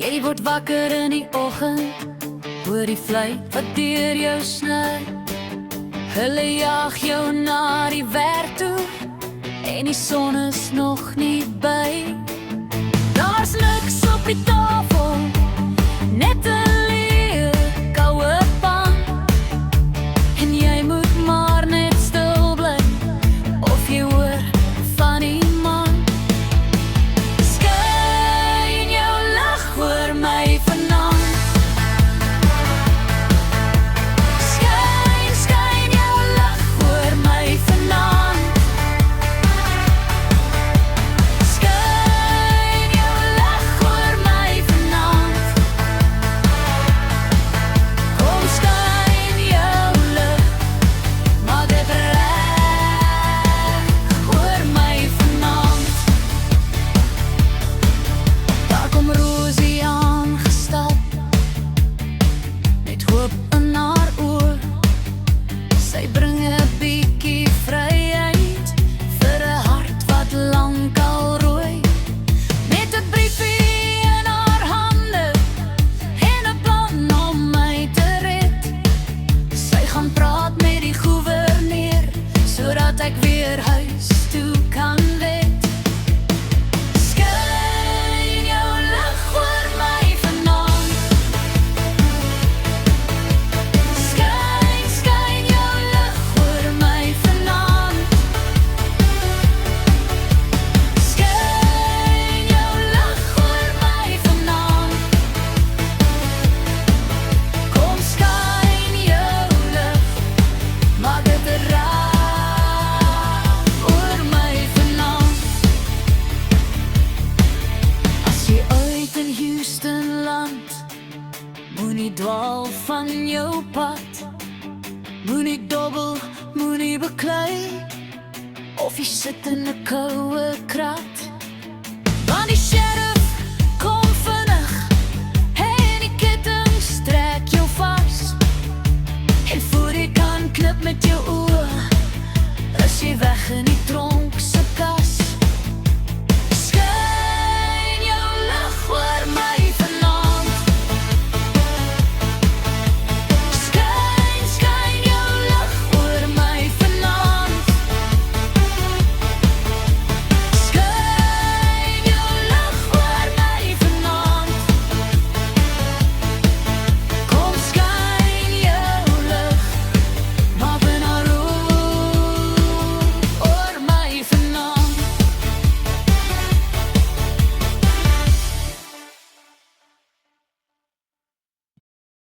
Jy word wakker in die oggend, hoor die fluit wat deur jou sny. Hulle jaag jou na die werk toe, en die son is nog nie by. Daar's niks op die tafel, net 'n leë koue pan. En jy moet maar net stil bly, of jy hoor van die man. Skyn jou lig oor my vanaand. Skyn jou lig oor my vanaand. Skyn jou lig oor my vanaand. Kom skyn jou lig, maak dit reg oor my vanaand. Daar kom Rosie aangestap, met hoop in haar oë. Sy bring 'n bietjie vryheid vir 'n hart wat lankal rooi. Met 'n briefie in haar hande en 'n plan om my te red. Sy gaan praat met die goewerneur, sodat ek weer huis toe kan wet. Skyn jou lig oor my vanaand. Skyn jou lig oor my vanaand. Skyn jou lig oor my vanaand. Kom skyn jou lig, maak dit reg oor my vanaand. As jy uit in Houston land, moenie dwaal van jou pad. Moenie dobbel, moenie beklei, of jy sit in 'n koue krat. Want die shadow